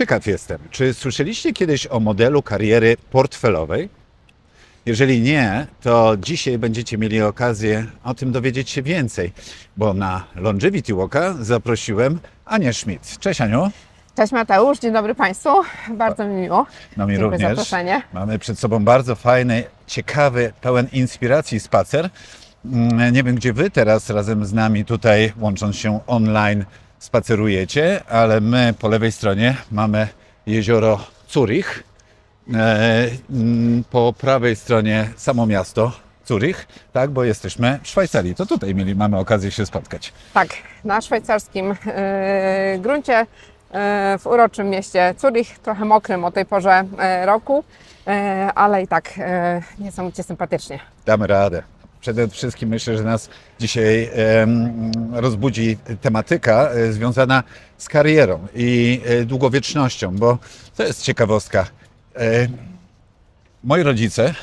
Ciekaw jestem, czy słyszeliście kiedyś o modelu kariery portfelowej? Jeżeli nie, to dzisiaj będziecie mieli okazję o tym dowiedzieć się więcej, bo na Longevity Walka zaprosiłem Anię Schmidt. Cześć Aniu. Cześć Mateusz, dzień dobry Państwu, bardzo mi miło. No mi Dziękuję za również. zaproszenie. Mamy przed sobą bardzo fajny, ciekawy, pełen inspiracji spacer. Nie wiem, gdzie Wy teraz razem z nami tutaj, łącząc się online, spacerujecie, ale my po lewej stronie mamy jezioro Zurich. Po prawej stronie samo miasto Zurich, tak, bo jesteśmy w Szwajcarii. To tutaj mamy okazję się spotkać. Tak, na szwajcarskim gruncie, w uroczym mieście Zurich, trochę mokrym o tej porze roku, ale i tak niesamowicie sympatycznie. Damy radę. Przede wszystkim myślę, że nas dzisiaj rozbudzi tematyka związana z karierą i długowiecznością, bo to jest ciekawostka. Moi rodzice,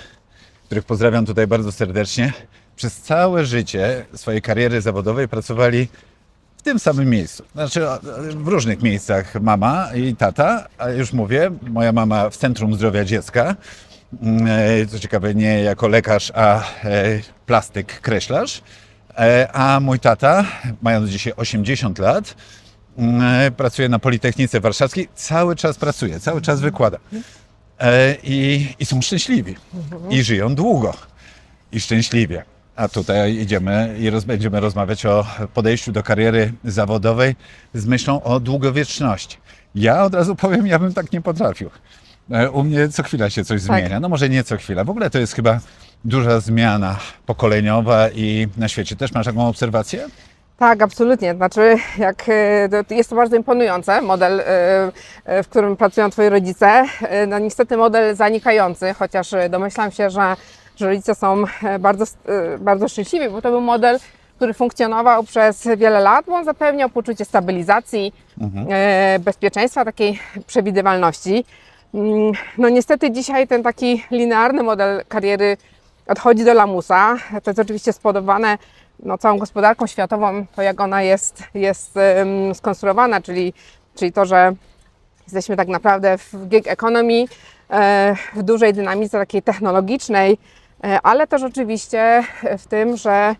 których pozdrawiam tutaj bardzo serdecznie, przez całe życie swojej kariery zawodowej pracowali w tym samym miejscu. Znaczy w różnych miejscach mama i tata, a już mówię, moja mama w Centrum Zdrowia Dziecka, co ciekawe nie jako lekarz, a plastyk, kreślarz, a mój tata, mając dzisiaj 80 lat, pracuje na Politechnice Warszawskiej, cały czas pracuje, cały czas wykłada. I są szczęśliwi. I żyją długo. I szczęśliwie. A tutaj idziemy i będziemy rozmawiać o podejściu do kariery zawodowej z myślą o długowieczności. Ja od razu powiem, ja bym tak nie potrafił. U mnie co chwila się coś zmienia. No może nie co chwila. W ogóle to jest chyba duża zmiana pokoleniowa i na świecie. Też masz taką obserwację? Tak, absolutnie. Znaczy, jest to bardzo imponujące, model, w którym pracują Twoi rodzice. No niestety model zanikający, chociaż domyślam się, że rodzice są bardzo szczęśliwi, bo to był model, który funkcjonował przez wiele lat, bo on zapewniał poczucie stabilizacji, bezpieczeństwa, takiej przewidywalności. No niestety dzisiaj ten taki linearny model kariery odchodzi do lamusa. To jest oczywiście spowodowane całą gospodarką światową, to jak ona jest skonstruowana, czyli to, że jesteśmy tak naprawdę w gig economy, w dużej dynamice takiej technologicznej, ale też oczywiście w tym, że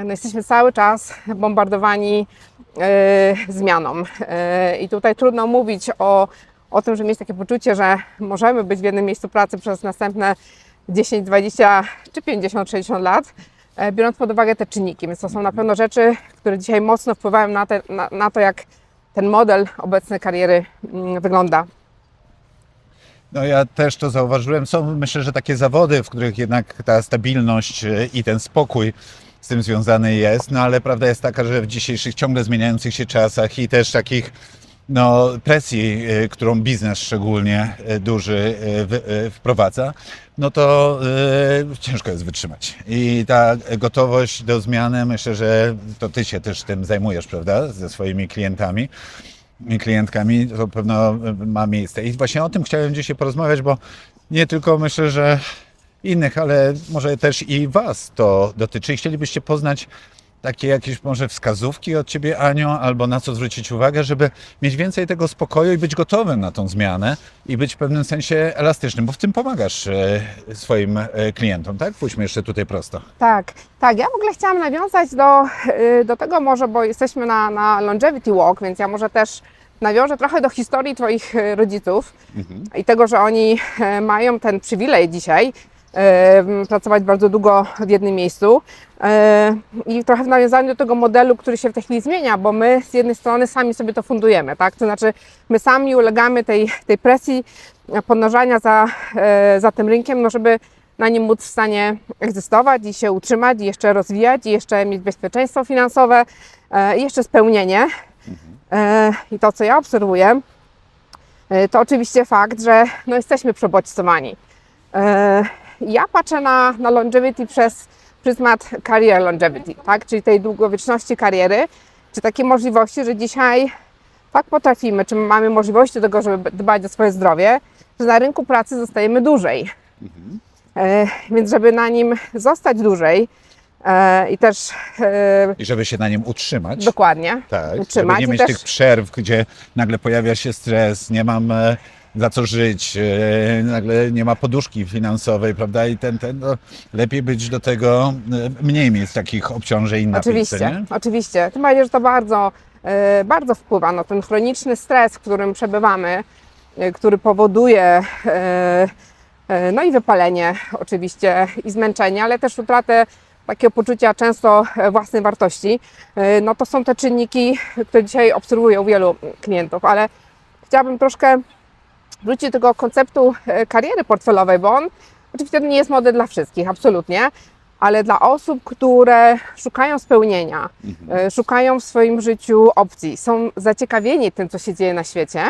jesteśmy cały czas bombardowani zmianą. I tutaj trudno mówić o tym, że mieć takie poczucie, że możemy być w jednym miejscu pracy przez następne 10, 20 czy 50, 60 lat, biorąc pod uwagę te czynniki. Więc to są na pewno rzeczy, które dzisiaj mocno wpływają na to, jak ten model obecnej kariery wygląda. No ja też to zauważyłem. Są myślę, że takie zawody, w których jednak ta stabilność i ten spokój z tym związany jest, no ale prawda jest taka, że w dzisiejszych ciągle zmieniających się czasach i też takich presji, którą biznes szczególnie duży wprowadza, no to ciężko jest wytrzymać. I ta gotowość do zmiany, myślę, że to Ty się też tym zajmujesz, prawda, ze swoimi klientami i klientkami, to pewno ma miejsce. I właśnie o tym chciałem dzisiaj porozmawiać, bo nie tylko myślę, że innych, ale może też i Was to dotyczy. I chcielibyście poznać takie jakieś może wskazówki od Ciebie, Aniu, albo na co zwrócić uwagę, żeby mieć więcej tego spokoju i być gotowym na tą zmianę i być w pewnym sensie elastycznym, bo w tym pomagasz swoim klientom, tak? Pójdźmy jeszcze tutaj prosto. Tak. Ja w ogóle chciałam nawiązać do tego może, bo jesteśmy na Longevity Walk, więc ja może też nawiążę trochę do historii Twoich rodziców i tego, że oni mają ten przywilej dzisiaj pracować bardzo długo w jednym miejscu i trochę w nawiązaniu do tego modelu, który się w tej chwili zmienia, bo my z jednej strony sami sobie to fundujemy, tak? To znaczy my sami ulegamy tej presji podążania za tym rynkiem, żeby na nim móc w stanie egzystować i się utrzymać, i jeszcze rozwijać, i jeszcze mieć bezpieczeństwo finansowe, i jeszcze spełnienie. I to, co ja obserwuję, to oczywiście fakt, że jesteśmy przebodźcowani. Ja patrzę na longevity przez pryzmat career longevity, tak? Czyli tej długowieczności kariery, czy takiej możliwości, że dzisiaj tak potrafimy, czy mamy możliwości do tego, żeby dbać o swoje zdrowie, że na rynku pracy zostajemy dłużej. Więc żeby na nim zostać dłużej, I też I żeby się na nim utrzymać. dokładnie Tak, utrzymać. żeby nie I mieć też, tych przerw, gdzie nagle pojawia się stres, nie mam za co żyć, nagle nie ma poduszki finansowej, prawda? I no, lepiej być do tego, mniej mieć takich obciążeń na oczywiście, piłce, nie? oczywiście. Tym bardziej, że to bardzo wpływa na ten chroniczny stres, w którym przebywamy, który powoduje no i wypalenie oczywiście i zmęczenie, ale też utratę takiego poczucia często własnej wartości. No to są te czynniki, które dzisiaj obserwuję u wielu klientów, ale chciałabym troszkę wrócić do tego konceptu kariery portfelowej, bo on oczywiście nie jest model dla wszystkich, absolutnie, ale dla osób, które szukają spełnienia, szukają w swoim życiu opcji, są zaciekawieni tym, co się dzieje na świecie,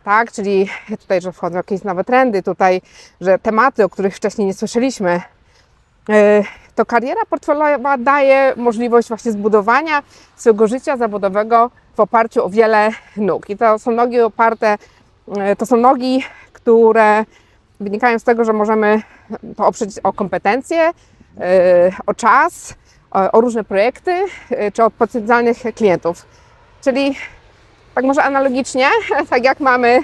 tak, czyli tutaj, że wchodzą jakieś nowe trendy, tutaj, że tematy, o których wcześniej nie słyszeliśmy, to kariera portfelowa daje możliwość właśnie zbudowania swojego życia zawodowego w oparciu o wiele nóg. I to są nogi oparte, to są nogi, które wynikają z tego, że możemy to oprzeć o kompetencje, o czas, o różne projekty, czy od potencjalnych klientów. Czyli tak może analogicznie, tak jak mamy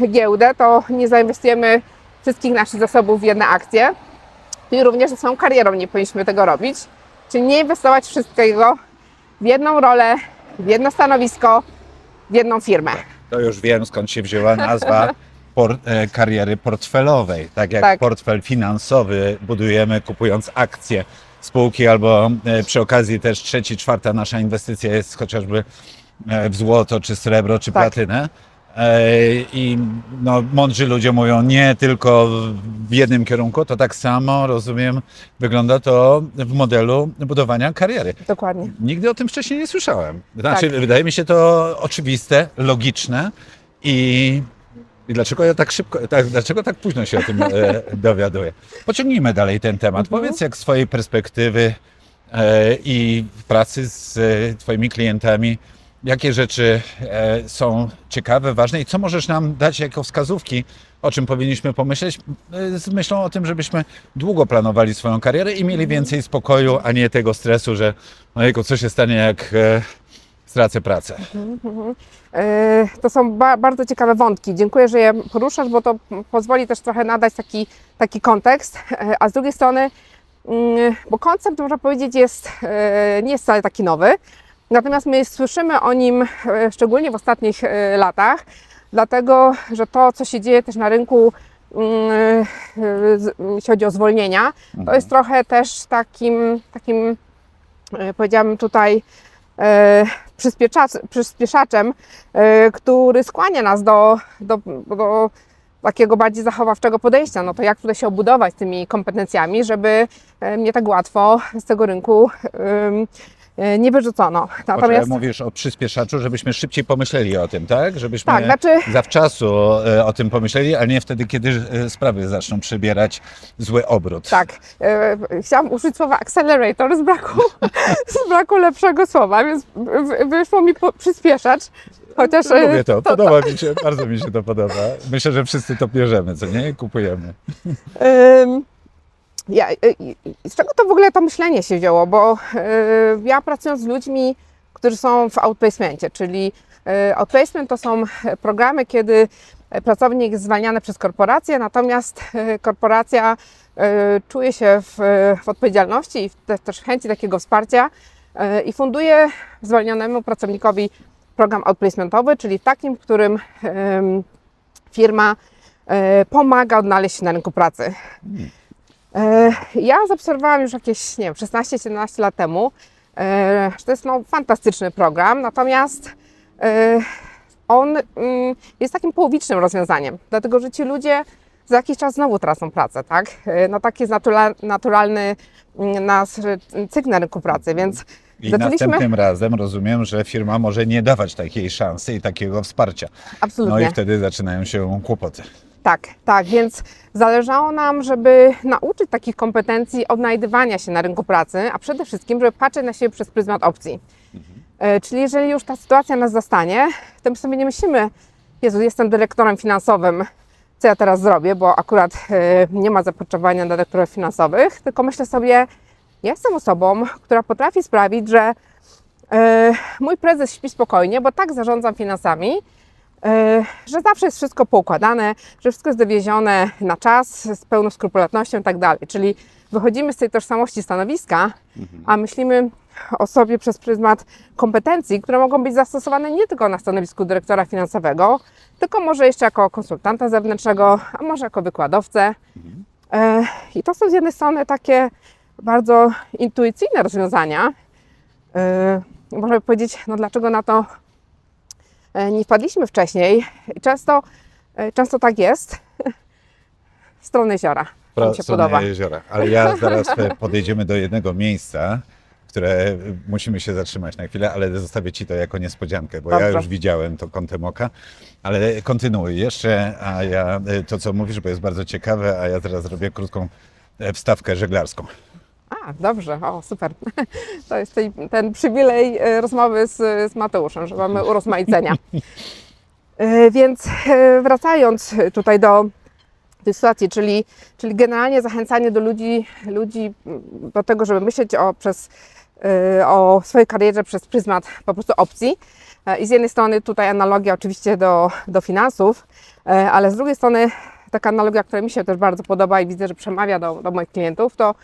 giełdę, to nie zainwestujemy wszystkich naszych zasobów w jedne akcje. I również ze swoją karierą nie powinniśmy tego robić. Czyli nie inwestować wszystkiego w jedną rolę, w jedno stanowisko, w jedną firmę. To już wiem, skąd się wzięła nazwa kariery portfelowej. Tak jak Tak. portfel finansowy budujemy kupując akcje spółki, albo przy okazji też czwarta nasza inwestycja jest chociażby w złoto, czy srebro, czy Tak. platynę. I no, mądrzy ludzie mówią nie tylko w jednym kierunku, to tak samo, rozumiem, wygląda to w modelu budowania kariery. Dokładnie. Nigdy o tym wcześniej nie słyszałem. Znaczy, Tak. wydaje mi się to oczywiste, logiczne i dlaczego ja tak szybko, dlaczego tak późno się o tym dowiaduję? Pociągnijmy dalej ten temat. Powiedz, jak z twojej perspektywy i w pracy z twoimi klientami, jakie rzeczy są ciekawe, ważne i co możesz nam dać jako wskazówki, o czym powinniśmy pomyśleć z myślą o tym, żebyśmy długo planowali swoją karierę i mieli więcej spokoju, a nie tego stresu, że ojejku, co się stanie, jak stracę pracę. To są bardzo ciekawe wątki. Dziękuję, że je poruszasz, bo to pozwoli też trochę nadać taki kontekst. A z drugiej strony, bo koncept, można powiedzieć, nie jest wcale taki nowy. Natomiast my słyszymy o nim szczególnie w ostatnich latach, dlatego że to, co się dzieje też na rynku, jeśli chodzi o zwolnienia, to jest trochę też takim powiedziałabym tutaj, przyspieszaczem, który skłania nas do takiego bardziej zachowawczego podejścia. No to jak tutaj się obudować tymi kompetencjami, żeby mnie tak łatwo z tego rynku nie wyrzucono. Natomiast mówisz o przyspieszaczu, żebyśmy szybciej pomyśleli o tym, tak? Żebyśmy Tak, zawczasu o tym pomyśleli, a nie wtedy, kiedy sprawy zaczną przybierać zły obrót. Tak. Chciałam użyć słowa accelerator z braku lepszego słowa, więc wyszło mi przyspieszacz. Chociaż lubię to, podoba mi się, bardzo mi się to podoba. Myślę, że wszyscy to bierzemy, co nie? Kupujemy. Z czego to w ogóle to myślenie się wzięło? Bo ja pracując z ludźmi, którzy są w outplacemencie, czyli outplacement to są programy, kiedy pracownik jest zwalniany przez korporację, natomiast korporacja czuje się w odpowiedzialności i też w chęci takiego wsparcia i funduje zwolnionemu pracownikowi program outplacementowy, czyli takim, w którym firma pomaga odnaleźć się na rynku pracy. Ja zaobserwowałam już jakieś, nie wiem, 16-17 lat temu, że to jest fantastyczny program, natomiast on jest takim połowicznym rozwiązaniem, dlatego że ci ludzie za jakiś czas znowu tracą pracę, tak? No taki jest naturalny nasz cykl na rynku pracy, więc I następnym razem rozumiem, że firma może nie dawać takiej szansy i takiego wsparcia. Absolutnie. No i wtedy zaczynają się kłopoty. Tak, więc zależało nam, żeby nauczyć takich kompetencji odnajdywania się na rynku pracy, a przede wszystkim, żeby patrzeć na siebie przez pryzmat opcji. Czyli jeżeli już ta sytuacja nas zastanie, to my sobie nie myślimy, Jezu, jestem dyrektorem finansowym, co ja teraz zrobię, bo akurat nie ma zapotrzebowania na dyrektorów finansowych, tylko myślę sobie, Ja jestem osobą, która potrafi sprawić, że mój prezes śpi spokojnie, bo tak zarządzam finansami, że zawsze jest wszystko poukładane, że wszystko jest dowiezione na czas, z pełną skrupulatnością i tak dalej. Czyli wychodzimy z tej tożsamości stanowiska, a myślimy o sobie przez pryzmat kompetencji, które mogą być zastosowane nie tylko na stanowisku dyrektora finansowego, tylko może jeszcze jako konsultanta zewnętrznego, a może jako wykładowcę. I to są z jednej strony takie bardzo intuicyjne rozwiązania. Można by powiedzieć, no dlaczego na to nie wpadliśmy wcześniej. I często tak jest. W stronę jeziora. To mi się podoba. Jeziora. Ale ja zaraz podejdziemy do jednego miejsca, które musimy się zatrzymać na chwilę, ale zostawię Ci to jako niespodziankę, bo ja Dobrze. już widziałem to kątem oka. Ale kontynuuj jeszcze, a ja to, co mówisz, bo jest bardzo ciekawe, a ja teraz zrobię krótką wstawkę żeglarską. A, dobrze, o super. To jest ten przywilej rozmowy z Mateuszem, że mamy urozmaicenia. Więc wracając tutaj do tej sytuacji, czyli generalnie zachęcanie do ludzi do tego, żeby myśleć o swojej karierze przez pryzmat po prostu opcji. I z jednej strony tutaj analogia oczywiście do finansów, ale z drugiej strony taka analogia, która mi się też bardzo podoba i widzę, że przemawia do moich klientów, to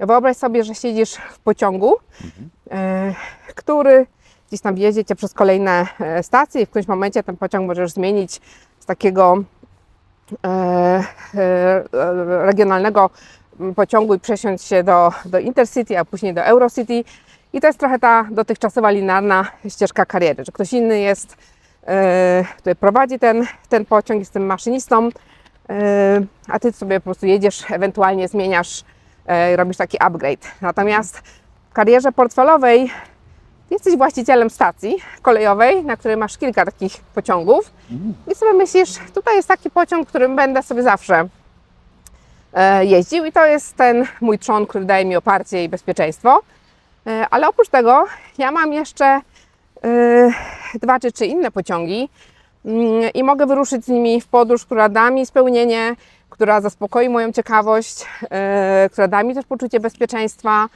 wyobraź sobie, że siedzisz w pociągu, który gdzieś tam jedzie Cię przez kolejne stacje i w którymś momencie ten pociąg możesz zmienić z takiego regionalnego pociągu i przesiąść się do Intercity, a później do Eurocity. I to jest trochę ta dotychczasowa linearna ścieżka kariery, że ktoś inny jest, który prowadzi ten pociąg, jest tym maszynistą, a Ty sobie po prostu jedziesz, ewentualnie zmieniasz, robisz taki upgrade. Natomiast w karierze portfelowej jesteś właścicielem stacji kolejowej, na której masz kilka takich pociągów i sobie myślisz, tutaj jest taki pociąg, którym będę sobie zawsze jeździł i to jest ten mój trzon, który daje mi oparcie i bezpieczeństwo. Ale oprócz tego ja mam jeszcze 2 czy 3 inne pociągi i mogę wyruszyć z nimi w podróż, która da mi spełnienie, która zaspokoi moją ciekawość, która da mi też poczucie bezpieczeństwa,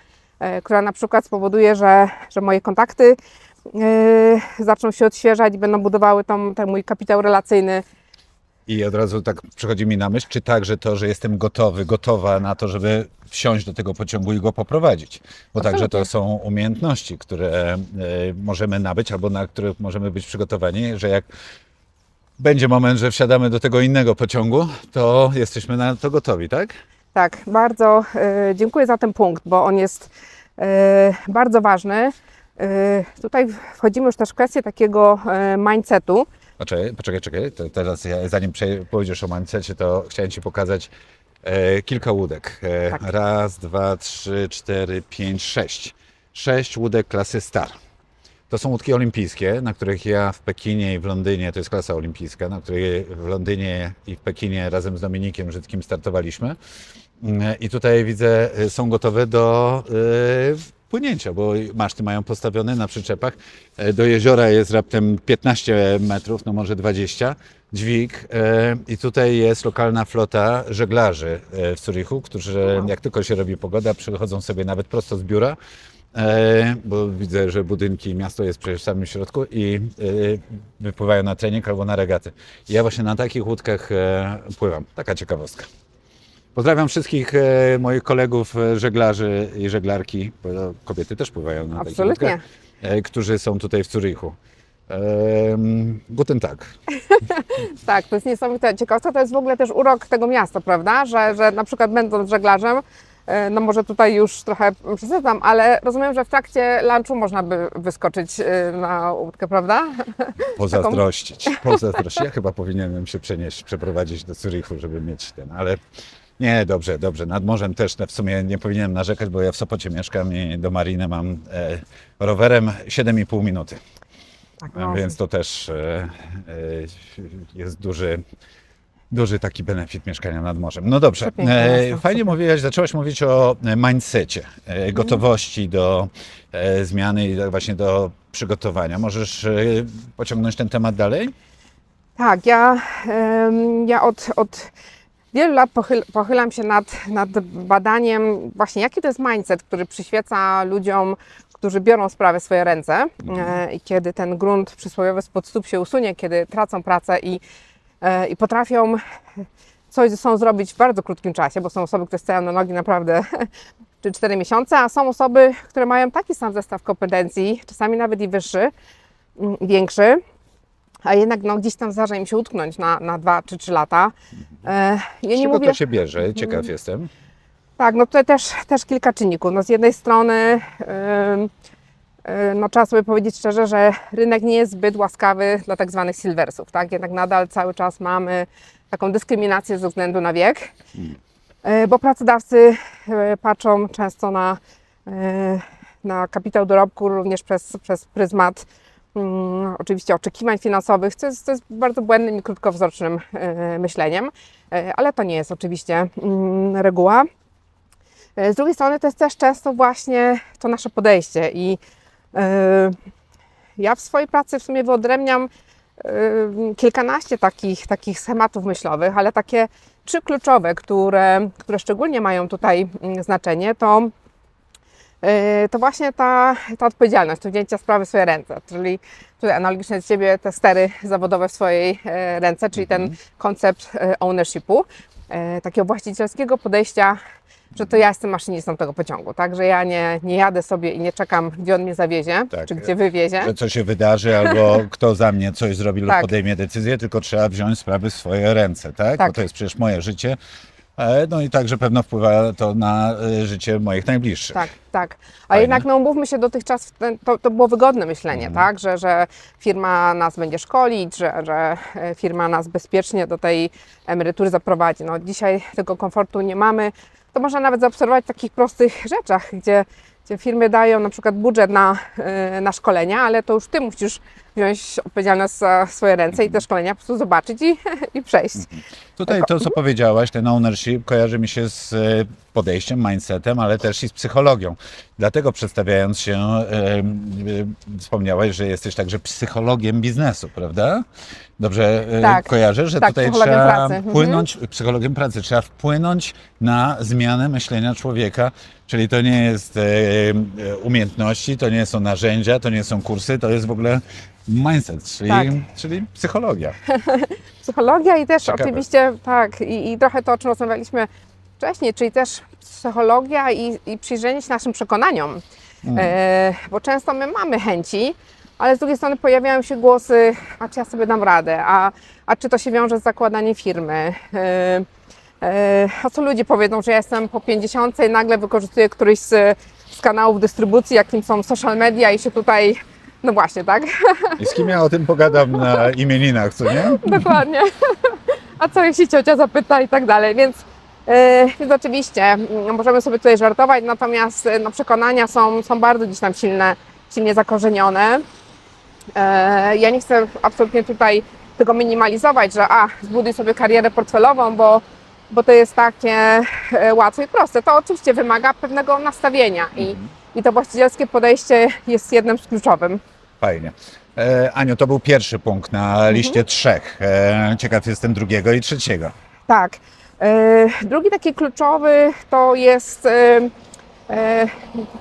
która na przykład spowoduje, że moje kontakty zaczną się odświeżać i będą budowały ten mój kapitał relacyjny. I od razu tak przychodzi mi na myśl, czy także to, że jestem gotowa na to, żeby wsiąść do tego pociągu i go poprowadzić. Bo także to są umiejętności, które możemy nabyć albo na których możemy być przygotowani, że jak będzie moment, że wsiadamy do tego innego pociągu, to jesteśmy na to gotowi, tak? Tak, bardzo dziękuję za ten punkt, bo on jest bardzo ważny. Tutaj wchodzimy już też w kwestię takiego mindsetu. Poczekaj. To teraz zanim powiedziesz o mindsetie, to chciałem Ci pokazać kilka łódek. Tak. 1, 2, 3, 4, 5, 6. 6 łódek klasy Star. To są łódki olimpijskie, na których ja w Pekinie i w Londynie, to jest klasa olimpijska, na której w Londynie i w Pekinie razem z Dominikiem Życkim startowaliśmy. I tutaj widzę, są gotowe do płynięcia, bo maszty mają postawione na przyczepach. Do jeziora jest raptem 15 metrów, no może 20, dźwig. I tutaj jest lokalna flota żeglarzy w Zurichu, którzy jak tylko się robi pogoda, przychodzą sobie nawet prosto z biura, bo widzę, że budynki i miasto jest przecież w samym środku i wypływają na trening albo na regaty. I ja właśnie na takich łódkach pływam. Taka ciekawostka. Pozdrawiam wszystkich moich kolegów żeglarzy i żeglarki, bo kobiety też pływają na takich Absolutnie. łódkach, którzy są tutaj w Zurichu. Guten Tag. Tak, to jest niesamowite ciekawostka, to jest w ogóle też urok tego miasta, prawda? Że na przykład będąc żeglarzem, no może tutaj już trochę przesadzam, ale rozumiem, że w trakcie lunchu można by wyskoczyć na łódkę, prawda? Pozazdrościć. Ja chyba powinienem się przeprowadzić do Zurichu, żeby mieć ten, ale nie, dobrze. Nad morzem też w sumie nie powinienem narzekać, bo ja w Sopocie mieszkam i do mariny mam rowerem 7,5 minuty. Tak, no. Więc to też jest duży taki benefit mieszkania nad morzem. No dobrze, Przepiękne miasto, fajnie mówiłaś, zaczęłaś mówić o mindsetie, gotowości do zmiany i właśnie do przygotowania. Możesz pociągnąć ten temat dalej? Tak, ja od wielu lat pochylam się nad badaniem właśnie, jaki to jest mindset, który przyświeca ludziom, którzy biorą sprawę w swoje ręce i kiedy ten grunt przysłowiowy spod stóp się usunie, kiedy tracą pracę i potrafią coś ze sobą zrobić w bardzo krótkim czasie, bo są osoby, które stają na nogi naprawdę 3-4 miesiące, a są osoby, które mają taki sam zestaw kompetencji, czasami nawet i wyższy, większy, a jednak no, gdzieś tam zdarza im się utknąć na 2 czy 3 lata. Ja Z nie czego mówię, to się bierze? Ciekaw jestem. tak, no tutaj też kilka czynników. No z jednej strony no trzeba sobie powiedzieć szczerze, że rynek nie jest zbyt łaskawy dla tak zwanych silversów, tak? Jednak nadal cały czas mamy taką dyskryminację ze względu na wiek, bo pracodawcy patrzą często na kapitał dorobku również przez pryzmat oczywiście oczekiwań finansowych, co jest bardzo błędnym i krótkowzrocznym myśleniem, ale to nie jest oczywiście reguła. Z drugiej strony to jest też często właśnie to nasze podejście i ja w swojej pracy w sumie wyodrębniam kilkanaście takich schematów myślowych, ale takie 3 kluczowe, które szczególnie mają tutaj znaczenie, to właśnie ta odpowiedzialność, to wzięcie sprawy w swoje ręce, czyli tutaj analogicznie do Ciebie te stery zawodowe w swojej ręce, czyli ten koncept ownershipu, takiego właścicielskiego podejścia, że to ja jestem maszynistą tego pociągu, tak, że ja nie jadę sobie i nie czekam, gdzie on mnie zawiezie, Tak, czy gdzie wywiezie. że co się wydarzy, albo kto za mnie coś zrobi lub Tak. podejmie decyzję, tylko trzeba wziąć sprawy w swoje ręce, tak? Tak. Bo to jest przecież moje życie. No i także pewno wpływa to na życie moich najbliższych. Tak, tak. A Fajne. jednak no umówmy się, dotychczas to było wygodne myślenie, tak, że firma nas będzie szkolić, że firma nas bezpiecznie do tej emerytury zaprowadzi. No dzisiaj tego komfortu nie mamy. To można nawet zaobserwować w takich prostych rzeczach, gdzie firmy dają na przykład budżet na szkolenia, ale to już Ty musisz wziąć odpowiedzialność za swoje ręce i te szkolenia po prostu zobaczyć i przejść. Tutaj to, co powiedziałaś, ten ownership kojarzy mi się z podejściem, mindsetem, ale też i z psychologią. Dlatego przedstawiając się, wspomniałaś, że jesteś także psychologiem biznesu, prawda? Dobrze Tak. kojarzę, że Tak, tutaj psychologiem trzeba pracy. Mhm. wpłynąć, psychologiem pracy, trzeba wpłynąć na zmianę myślenia człowieka, czyli to nie jest umiejętności, to nie są narzędzia, to nie są kursy, to jest w ogóle mindset, czyli psychologia. Psychologia i też Ciekawe. oczywiście tak i trochę to, o czym rozmawialiśmy wcześniej, czyli też psychologia i przyjrzenie się naszym przekonaniom, bo często my mamy chęci, ale z drugiej strony pojawiają się głosy, a czy ja sobie dam radę, a czy to się wiąże z zakładaniem firmy, a co ludzie powiedzą, że ja jestem po 50 i nagle wykorzystuję któryś z kanałów dystrybucji, jakim są social media i się tutaj, no właśnie, tak? I z kim ja o tym pogadam na imieninach, co nie? Dokładnie. A co jeśli ciocia zapyta i tak dalej, więc oczywiście możemy sobie tutaj żartować, natomiast no, przekonania są bardzo gdzieś tam silnie zakorzenione. Ja nie chcę absolutnie tutaj tego minimalizować, że zbuduj sobie karierę portfelową, bo to jest takie łatwe i proste. To oczywiście wymaga pewnego nastawienia i to właścicielskie podejście jest jednym z kluczowym. Fajnie. Aniu, to był pierwszy punkt na liście 3. Ciekaw jestem drugiego i trzeciego. Tak. Drugi taki kluczowy to jest,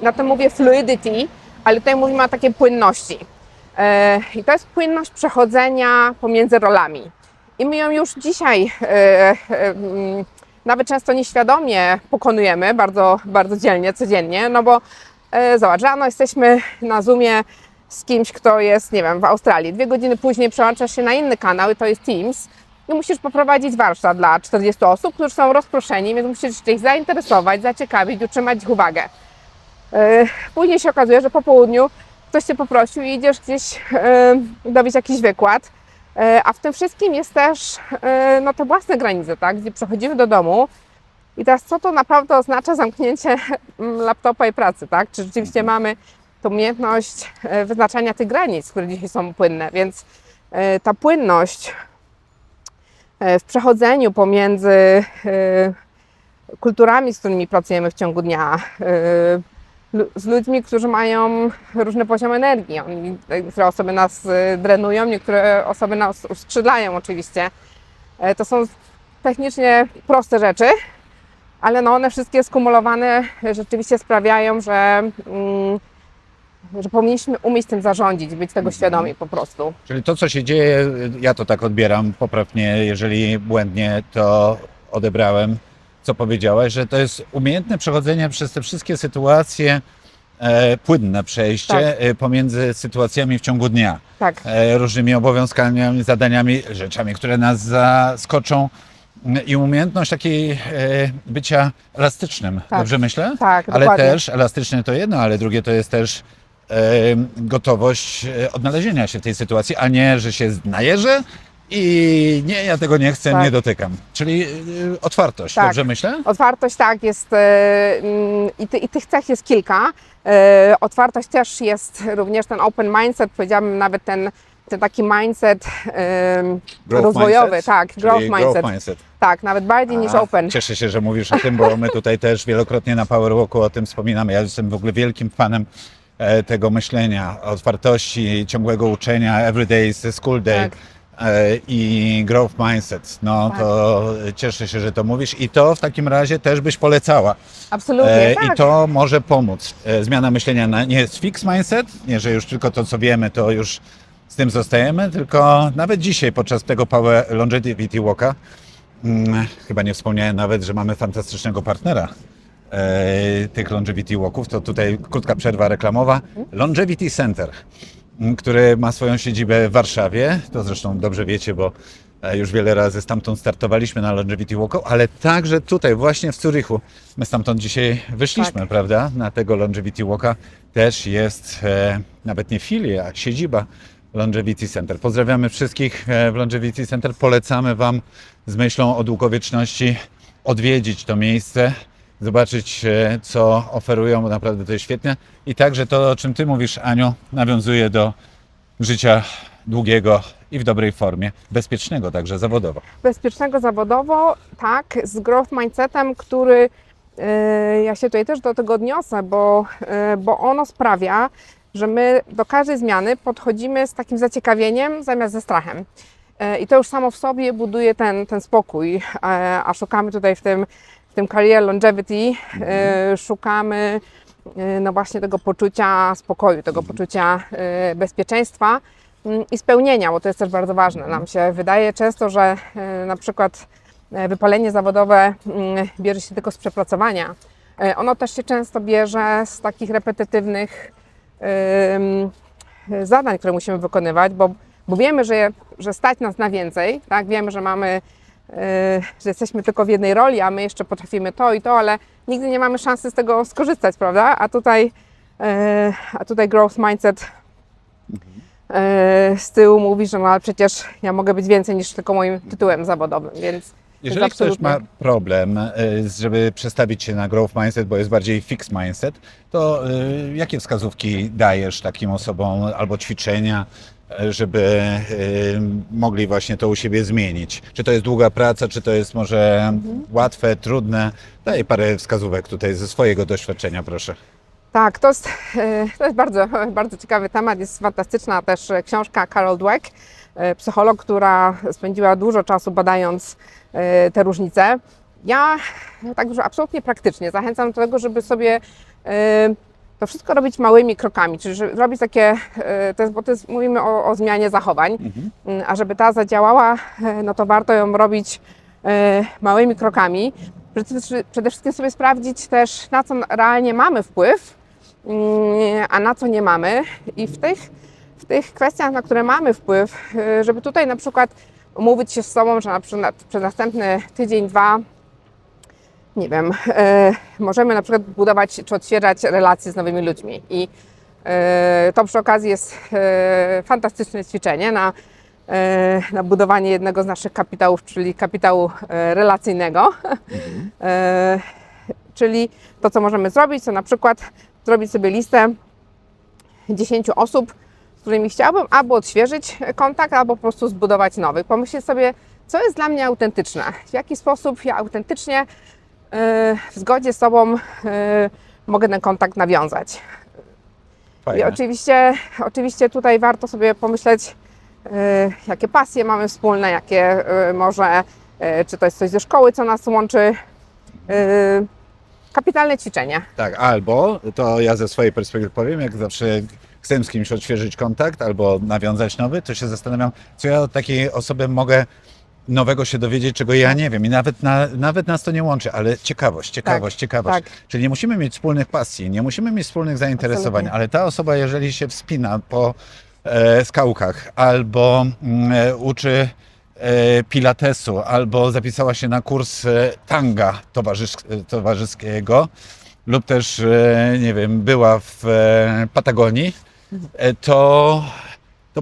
na tym mówię fluidity, ale tutaj mówimy o takiej płynności. I to jest płynność przechodzenia pomiędzy rolami. I my ją już dzisiaj nawet często nieświadomie pokonujemy, bardzo, bardzo dzielnie, codziennie, no bo zobacz, rano jesteśmy na Zoomie z kimś, kto jest, nie wiem, w Australii. 2 godziny później przełączasz się na inny kanał i to jest Teams i musisz poprowadzić warsztat dla 40 osób, którzy są rozproszeni, więc musisz ich zainteresować, zaciekawić, utrzymać ich uwagę. Później się okazuje, że po południu ktoś Cię poprosił i idziesz gdzieś dowiedzieć jakiś wykład, a w tym wszystkim jest też no, te własne granice, tak? Gdzie przechodzimy do domu i teraz co to naprawdę oznacza zamknięcie laptopa i pracy, tak? Czy rzeczywiście mamy tą umiejętność wyznaczania tych granic, które dzisiaj są płynne, więc ta płynność w przechodzeniu pomiędzy kulturami, z którymi pracujemy w ciągu dnia, z ludźmi, którzy mają różny poziom energii. Niektóre osoby nas drenują, niektóre osoby nas uskrzydlają oczywiście. To są technicznie proste rzeczy, ale no one wszystkie skumulowane rzeczywiście sprawiają, że powinniśmy umieć tym zarządzić, być tego świadomi po prostu. Czyli to, co się dzieje, ja to tak odbieram, poprawnie, jeżeli błędnie to odebrałem, co powiedziałaś, że to jest umiejętne przechodzenie przez te wszystkie sytuacje, płynne przejście pomiędzy sytuacjami w ciągu dnia. Tak, Różnymi obowiązkami, zadaniami, rzeczami, które nas zaskoczą i umiejętność takiej bycia elastycznym, Tak. dobrze myślę? tak, Ale dokładnie. też elastyczne to jedno, ale drugie to jest też gotowość odnalezienia się w tej sytuacji, a nie, że się najeżdżę i nie, ja tego nie chcę, Tak. nie dotykam. Czyli otwartość, Tak. dobrze myślę? Otwartość tak jest i tych cech jest kilka. Otwartość też jest również ten open mindset, powiedziałabym nawet ten taki mindset rozwojowy, mindset, tak, czyli growth mindset. mindset. Tak, nawet bardziej niż open. Cieszę się, że mówisz o tym, bo my tutaj też wielokrotnie na Powerwalku o tym wspominamy. Ja jestem w ogóle wielkim fanem tego myślenia, otwartości, ciągłego uczenia, everyday is a school day. Tak. I growth mindset. No Tak. to cieszę się, że to mówisz i to w takim razie też byś polecała. Absolutnie, tak. I to może pomóc. Zmiana myślenia nie jest fixed mindset, nie, że już tylko to, co wiemy, to już z tym zostajemy, tylko nawet dzisiaj podczas tego Power Longevity Walka chyba nie wspomniałem nawet, że mamy fantastycznego partnera tych Longevity Walków. To tutaj krótka przerwa reklamowa. Longevity Center, który ma swoją siedzibę w Warszawie. To zresztą dobrze wiecie, bo już wiele razy stamtąd startowaliśmy na Longevity Walku, ale także tutaj właśnie w Zurichu. My stamtąd dzisiaj wyszliśmy, Tak. prawda? Na tego Longevity Walka też jest nawet nie filia, a siedziba Longevity Center. Pozdrawiamy wszystkich w Longevity Center. Polecamy Wam z myślą o długowieczności odwiedzić to miejsce, zobaczyć, co oferują, bo naprawdę to jest świetne. I także to, o czym Ty mówisz, Aniu, nawiązuje do życia długiego i w dobrej formie, bezpiecznego także zawodowo. Bezpiecznego zawodowo, tak, z growth mindsetem, który ja się tutaj też do tego odniosę, bo ono sprawia, że my do każdej zmiany podchodzimy z takim zaciekawieniem zamiast ze strachem. I to już samo w sobie buduje ten spokój, a szukamy tutaj w tym career longevity, szukamy no właśnie tego poczucia spokoju, tego poczucia bezpieczeństwa i spełnienia, bo to jest też bardzo ważne. Nam się wydaje często, że na przykład wypalenie zawodowe bierze się tylko z przepracowania. Ono też się często bierze z takich repetytywnych zadań, które musimy wykonywać, bo wiemy, że stać nas na więcej, tak? Wiemy, że że jesteśmy tylko w jednej roli, a my jeszcze potrafimy to i to, ale nigdy nie mamy szansy z tego skorzystać, prawda? A tutaj growth mindset z tyłu mówi, że no ale przecież ja mogę być więcej niż tylko moim tytułem zawodowym, więc Jeżeli ktoś ma problem, żeby przestawić się na growth mindset, bo jest bardziej fixed mindset, to jakie wskazówki dajesz takim osobom albo ćwiczenia, żeby mogli właśnie to u siebie zmienić? Czy to jest długa praca, czy to jest może łatwe, trudne? Daj parę wskazówek tutaj ze swojego doświadczenia, proszę. Tak, to jest bardzo, bardzo ciekawy temat. Jest fantastyczna też książka Carol Dweck, psycholog, która spędziła dużo czasu badając te różnice. Ja tak już absolutnie praktycznie zachęcam do tego, żeby sobie to wszystko robić małymi krokami, czyli żeby robić takie, mówimy o zmianie zachowań, a żeby ta zadziałała, no to warto ją robić małymi krokami. Przede wszystkim sobie sprawdzić też, na co realnie mamy wpływ, a na co nie mamy. I w tych kwestiach, na które mamy wpływ, żeby tutaj na przykład umówić się z sobą, że na przykład przez następny tydzień, dwa, nie wiem, możemy na przykład budować czy odświeżać relacje z nowymi ludźmi. I to przy okazji jest fantastyczne ćwiczenie na budowanie jednego z naszych kapitałów, czyli kapitału relacyjnego. Czyli to, co możemy zrobić, to na przykład zrobić sobie listę 10 osób, z którymi chciałabym albo odświeżyć kontakt, albo po prostu zbudować nowy. Pomyśleć sobie, co jest dla mnie autentyczne, w jaki sposób ja autentycznie w zgodzie z sobą mogę ten kontakt nawiązać. Fajne. I oczywiście tutaj warto sobie pomyśleć, jakie pasje mamy wspólne, jakie może czy to jest coś ze szkoły, co nas łączy. Kapitalne ćwiczenie. Tak, albo, to ja ze swojej perspektywy powiem, jak zawsze chcę z kimś odświeżyć kontakt albo nawiązać nowy, to się zastanawiam, co ja od takiej osoby mogę nowego się dowiedzieć, czego ja nie wiem. I nawet nas to nie łączy, ale ciekawość. tak. Czyli nie musimy mieć wspólnych pasji, nie musimy mieć wspólnych zainteresowań, Absolutnie. ale ta osoba, jeżeli się wspina po skałkach albo uczy pilatesu, albo zapisała się na kurs tanga towarzyskiego, lub też, nie wiem, była w Patagonii, to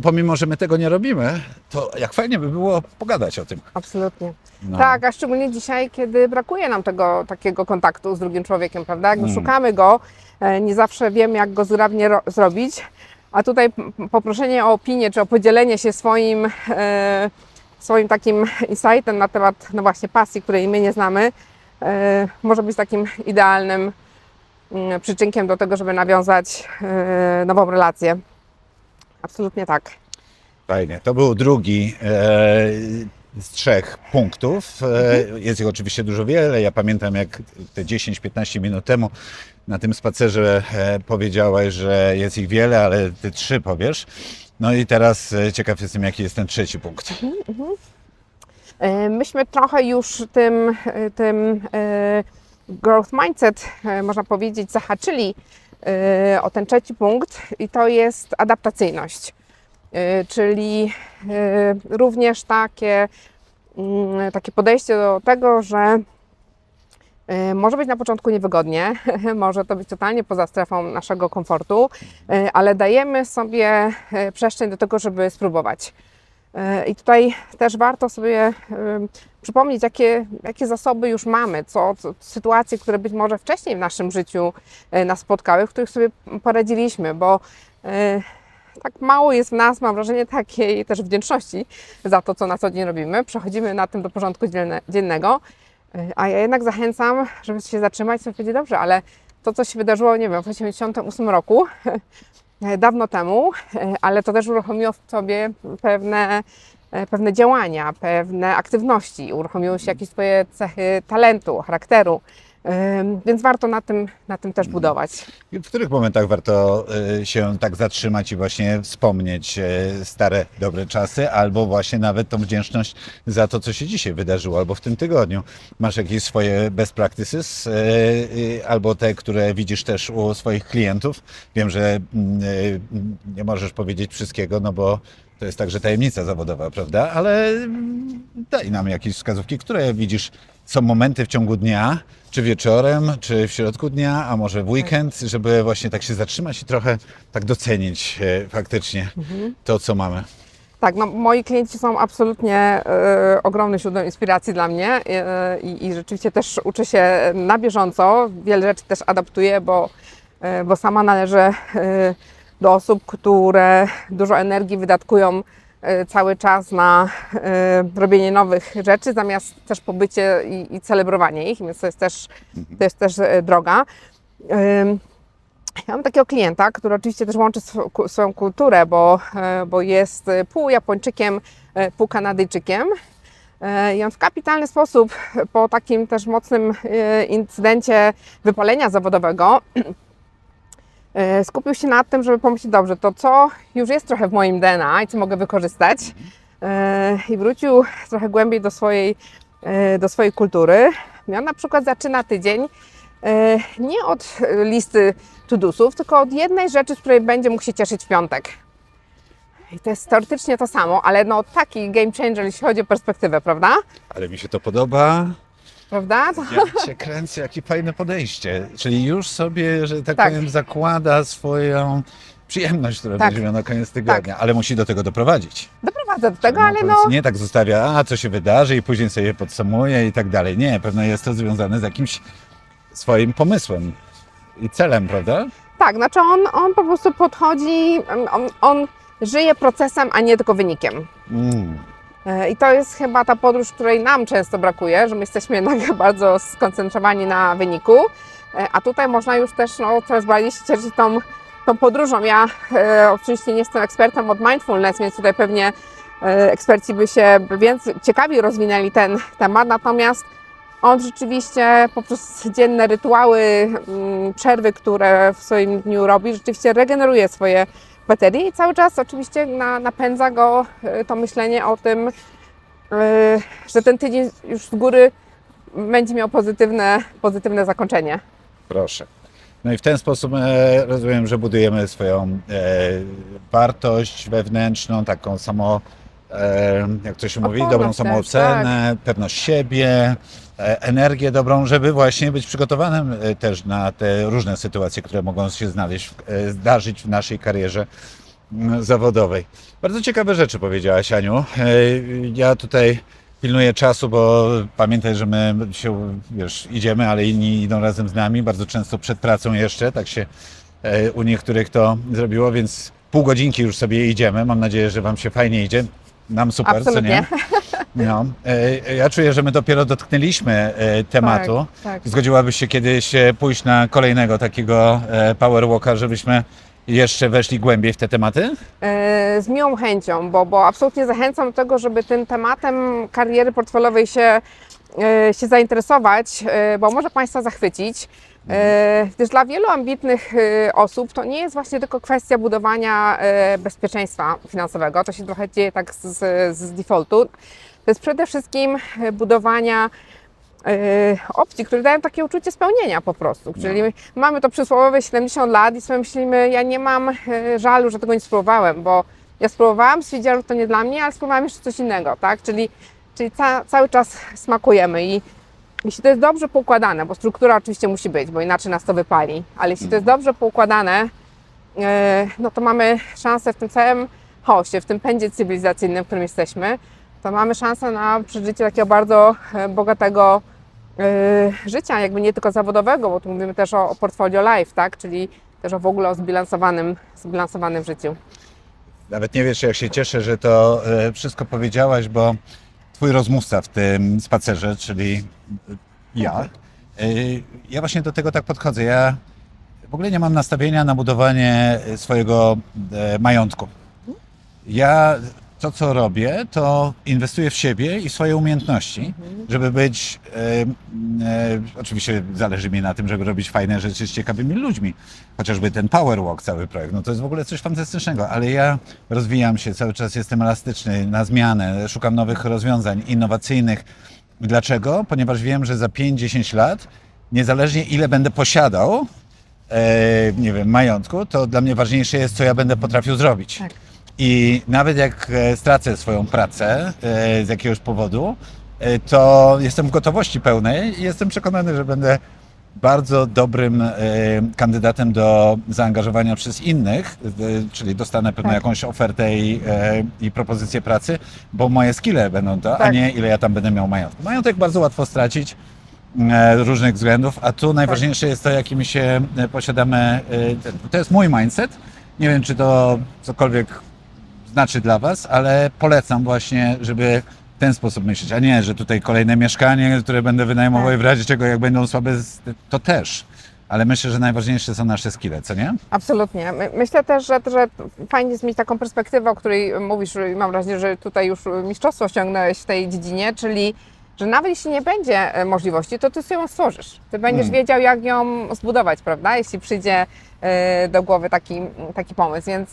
pomimo, że my tego nie robimy, to jak fajnie by było pogadać o tym. Absolutnie. No. Tak, a szczególnie dzisiaj, kiedy brakuje nam tego takiego kontaktu z drugim człowiekiem, prawda? Jakby szukamy go, nie zawsze wiemy, jak go zgrabnie zrobić, a tutaj poproszenie o opinię, czy o podzielenie się swoim takim insightem na temat, no właśnie, pasji, której my nie znamy, może być takim idealnym przyczynkiem do tego, żeby nawiązać nową relację. Absolutnie tak. Fajnie. To był drugi z 3 punktów. Jest ich oczywiście dużo wiele. Ja pamiętam, jak te 10-15 minut temu na tym spacerze powiedziałaś, że jest ich wiele, ale ty 3 powiesz. No i teraz ciekaw jestem, jaki jest ten 3 punkt. Myśmy trochę już tym growth mindset, można powiedzieć, zahaczyli o ten 3 punkt i to jest adaptacyjność. Czyli również takie podejście do tego, że może być na początku niewygodnie, może to być totalnie poza strefą naszego komfortu, ale dajemy sobie przestrzeń do tego, żeby spróbować. I tutaj też warto sobie przypomnieć, jakie zasoby już mamy, sytuacje, które być może wcześniej w naszym życiu nas spotkały, w których sobie poradziliśmy, bo tak mało jest w nas, mam wrażenie, takiej też wdzięczności za to, co na co dzień robimy. Przechodzimy na tym do porządku dziennego, a ja jednak zachęcam, żeby się zatrzymać i sobie powiedzieć, dobrze, ale to, co się wydarzyło, nie wiem, w 1988 roku, dawno temu, ale to też uruchomiło w sobie pewne działania, pewne aktywności, uruchomiły się jakieś swoje cechy talentu, charakteru, więc warto na tym też budować. I w których momentach warto się tak zatrzymać i właśnie wspomnieć stare, dobre czasy, albo właśnie nawet tą wdzięczność za to, co się dzisiaj wydarzyło, albo w tym tygodniu? Masz jakieś swoje best practices, albo te, które widzisz też u swoich klientów? Wiem, że nie możesz powiedzieć wszystkiego, no bo to jest także tajemnica zawodowa, prawda? Ale daj nam jakieś wskazówki, które widzisz, są momenty w ciągu dnia, czy wieczorem, czy w środku dnia, a może w weekend, żeby właśnie tak się zatrzymać i trochę tak docenić faktycznie to, co mamy. Tak, no moi klienci są absolutnie ogromnym źródłem inspiracji dla mnie i rzeczywiście też uczę się na bieżąco. Wiele rzeczy też adaptuję, bo sama należę do osób, które dużo energii wydatkują cały czas na robienie nowych rzeczy, zamiast też pobycie i celebrowanie ich, więc to jest też droga. Ja mam takiego klienta, który oczywiście też łączy swoją kulturę, bo jest pół Japończykiem, pół Kanadyjczykiem. I on w kapitalny sposób po takim też mocnym incydencie wypalenia zawodowego skupił się na tym, żeby pomyśleć, dobrze, to co już jest trochę w moim DNA i co mogę wykorzystać, i wrócił trochę głębiej do swojej kultury. I on na przykład zaczyna tydzień nie od listy to-dosów, tylko od jednej rzeczy, z której będzie mógł się cieszyć w piątek. I to jest teoretycznie to samo, ale no taki game changer, jeśli chodzi o perspektywę, prawda? Ale mi się to podoba. Prawda? Ja cię kręcę, jakie fajne podejście. Czyli już sobie, że tak Tak. powiem, zakłada swoją przyjemność, którą Tak. będzie miał na koniec tygodnia, ale musi do tego doprowadzić. Doprowadza do tego, No, ale no... powiedz, nie tak zostawia, co się wydarzy i później sobie podsumuje i tak dalej. Nie, pewno jest to związane z jakimś swoim pomysłem i celem, prawda? Tak, znaczy on po prostu podchodzi, on żyje procesem, a nie tylko wynikiem. I to jest chyba ta podróż, której nam często brakuje, że my jesteśmy jednak bardzo skoncentrowani na wyniku, a tutaj można już też coraz bardziej się cieszyć tą podróżą. Ja oczywiście nie jestem ekspertem od mindfulness, więc tutaj pewnie eksperci by się ciekawiej rozwinęli ten temat, natomiast on rzeczywiście poprzez dzienne rytuały, przerwy, które w swoim dniu robi, rzeczywiście regeneruje swoje baterie i cały czas oczywiście napędza go to myślenie o tym, że ten tydzień już z góry będzie miał pozytywne zakończenie. Proszę. No i w ten sposób rozumiem, że budujemy swoją wartość wewnętrzną, taką jak to się mówi, dobrą też, samoocenę, pewność siebie, energię dobrą, żeby właśnie być przygotowanym też na te różne sytuacje, które mogą się zdarzyć w naszej karierze zawodowej. Bardzo ciekawe rzeczy powiedziałaś, Aniu. Ja tutaj pilnuję czasu, bo pamiętaj, że my się, idziemy, ale inni idą razem z nami, bardzo często przed pracą jeszcze, tak się u niektórych to zrobiło, więc pół godzinki już sobie idziemy. Mam nadzieję, że Wam się fajnie idzie. Nam super, Absolutnie. co nie? No. Ja czuję, że my dopiero dotknęliśmy tematu. Tak. Zgodziłabyś się kiedyś pójść na kolejnego takiego power walka, żebyśmy jeszcze weszli głębiej w te tematy? Z miłą chęcią, bo absolutnie zachęcam do tego, żeby tym tematem kariery portfelowej się zainteresować, bo może Państwa zachwycić. Gdyż dla wielu ambitnych osób to nie jest właśnie tylko kwestia budowania bezpieczeństwa finansowego, to się trochę dzieje tak z defaultu. To jest przede wszystkim budowania opcji, które dają takie uczucie spełnienia po prostu. Czyli mamy to przysłowiowe 70 lat i sobie myślimy, ja nie mam żalu, że tego nie spróbowałem, bo ja spróbowałam, stwierdziłam, że to nie dla mnie, ale spróbowałam jeszcze coś innego, tak? Czyli cały czas smakujemy i jeśli to jest dobrze poukładane, bo struktura oczywiście musi być, bo inaczej nas to wypali, ale jeśli to jest dobrze poukładane, no to mamy szansę w tym całym chaosie, w tym pędzie cywilizacyjnym, w którym jesteśmy, to mamy szansę na przeżycie takiego bardzo bogatego życia, jakby nie tylko zawodowego, bo tu mówimy też o portfolio life, tak? Czyli też w ogóle o zbilansowanym życiu. Nawet nie wiesz, jak się cieszę, że to wszystko powiedziałaś, bo Twój rozmówca w tym spacerze, czyli ja właśnie do tego tak podchodzę. Ja w ogóle nie mam nastawienia na budowanie swojego majątku. Ja to, co robię, to inwestuję w siebie i swoje umiejętności, żeby być, oczywiście zależy mi na tym, żeby robić fajne rzeczy z ciekawymi ludźmi. Chociażby ten Power Walk, cały projekt, no to jest w ogóle coś fantastycznego, ale ja rozwijam się, cały czas jestem elastyczny, na zmianę, szukam nowych rozwiązań innowacyjnych. Dlaczego? Ponieważ wiem, że za 5-10 lat, niezależnie ile będę posiadał, nie wiem, majątku, to dla mnie ważniejsze jest, co ja będę potrafił zrobić. Tak. I nawet jak stracę swoją pracę z jakiegoś powodu, to jestem w gotowości pełnej i jestem przekonany, że będę bardzo dobrym kandydatem do zaangażowania przez innych, czyli dostanę pewną jakąś ofertę i propozycję pracy, bo moje skille będą to, a nie ile ja tam będę miał majątku. Majątek bardzo łatwo stracić z różnych względów, a tu najważniejsze jest to, jakim się posiadamy. To jest mój mindset. Nie wiem, czy to cokolwiek znaczy dla Was, ale polecam właśnie, żeby w ten sposób myśleć, a nie, że tutaj kolejne mieszkanie, które będę wynajmował i w razie czego, jak będą słabe, to też. Ale myślę, że najważniejsze są nasze skille, co nie? Absolutnie. Myślę też, że fajnie jest mieć taką perspektywę, o której mówisz i mam wrażenie, że tutaj już mistrzostwo osiągnąłeś w tej dziedzinie, czyli że nawet jeśli nie będzie możliwości, to ty sobie ją stworzysz. Ty będziesz wiedział, jak ją zbudować, prawda? Jeśli przyjdzie do głowy taki pomysł, więc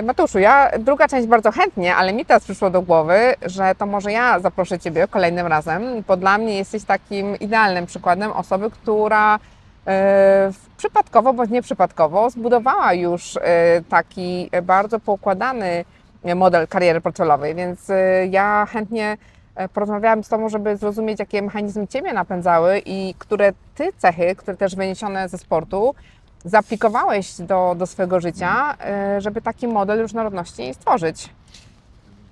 Mateuszu, druga część bardzo chętnie, ale mi teraz przyszło do głowy, że to może ja zaproszę Ciebie kolejnym razem, bo dla mnie jesteś takim idealnym przykładem osoby, która przypadkowo bądź nieprzypadkowo zbudowała już taki bardzo poukładany model kariery portfelowej, więc ja chętnie porozmawiałam z Tobą, żeby zrozumieć, jakie mechanizmy Ciebie napędzały i które Ty cechy, które też wyniesione ze sportu, zaaplikowałeś do swojego życia, żeby taki model różnorodności stworzyć.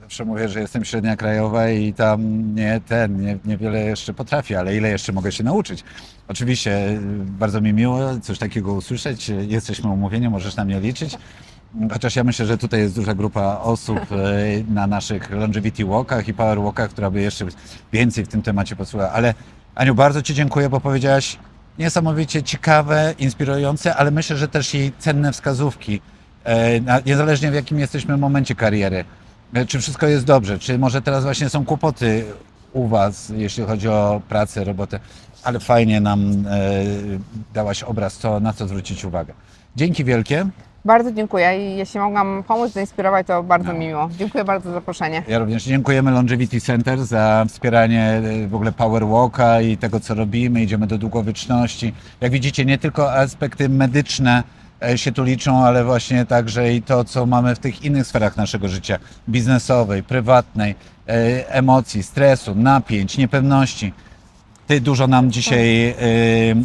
Zawsze mówię, że jestem średnia krajowa i tam niewiele jeszcze potrafię, ale ile jeszcze mogę się nauczyć. Oczywiście bardzo mi miło coś takiego usłyszeć. Jesteśmy umówieni, możesz na mnie liczyć. Chociaż ja myślę, że tutaj jest duża grupa osób na naszych longevity walkach i power walkach, która by jeszcze więcej w tym temacie posłuchała. Ale Aniu, bardzo Ci dziękuję, bo powiedziałaś niesamowicie ciekawe, inspirujące, ale myślę, że też i cenne wskazówki, niezależnie w jakim jesteśmy momencie kariery. Czy wszystko jest dobrze? Czy może teraz właśnie są kłopoty u Was, jeśli chodzi o pracę, robotę? Ale fajnie nam dałaś obraz, na co zwrócić uwagę. Dzięki wielkie. Bardzo dziękuję i jeśli mogłam pomóc, zainspirować, to bardzo mi miło. Dziękuję bardzo za zaproszenie. Ja również dziękujemy Longevity Center za wspieranie w ogóle Power Walka i tego, co robimy. Idziemy do długowieczności. Jak widzicie, nie tylko aspekty medyczne się tu liczą, ale właśnie także i to, co mamy w tych innych sferach naszego życia. Biznesowej, prywatnej, emocji, stresu, napięć, niepewności. Ty dużo nam dzisiaj,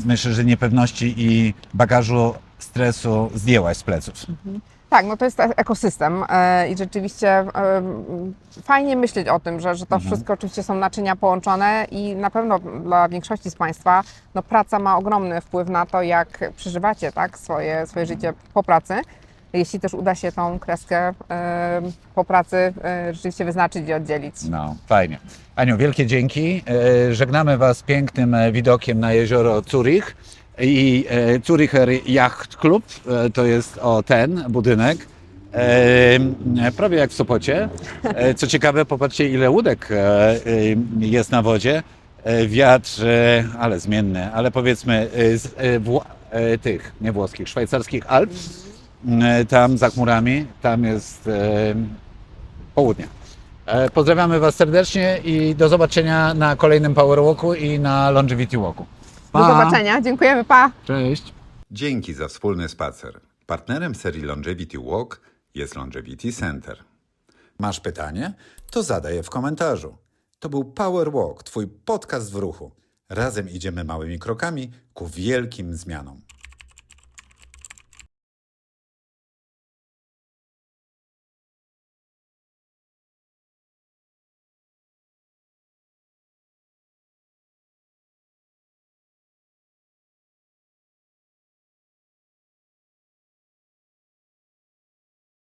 myślę, że niepewności i bagażu stresu zdjęłaś z pleców. Tak, no to jest ekosystem i rzeczywiście fajnie myśleć o tym, że to wszystko oczywiście są naczynia połączone i na pewno dla większości z Państwa no, praca ma ogromny wpływ na to, jak przeżywacie tak, swoje życie po pracy. Jeśli też uda się tą kreskę po pracy rzeczywiście wyznaczyć i oddzielić. No, fajnie. Aniu, wielkie dzięki. Żegnamy Was pięknym widokiem na jezioro Zurich i Zuricher Yacht Club. To jest ten budynek. Prawie jak w Sopocie. Co ciekawe, popatrzcie, ile łódek jest na wodzie. Wiatr, ale zmienny, ale powiedzmy tych, nie włoskich, szwajcarskich Alp. Tam za chmurami, tam jest południe. Pozdrawiamy Was serdecznie i do zobaczenia na kolejnym Power Walku i na Longevity Walku. Do zobaczenia, dziękujemy, pa! Cześć! Dzięki za wspólny spacer. Partnerem serii Longevity Walk jest Longevity Center. Masz pytanie? To zadaj je w komentarzu. To był Power Walk, Twój podcast w ruchu. Razem idziemy małymi krokami ku wielkim zmianom.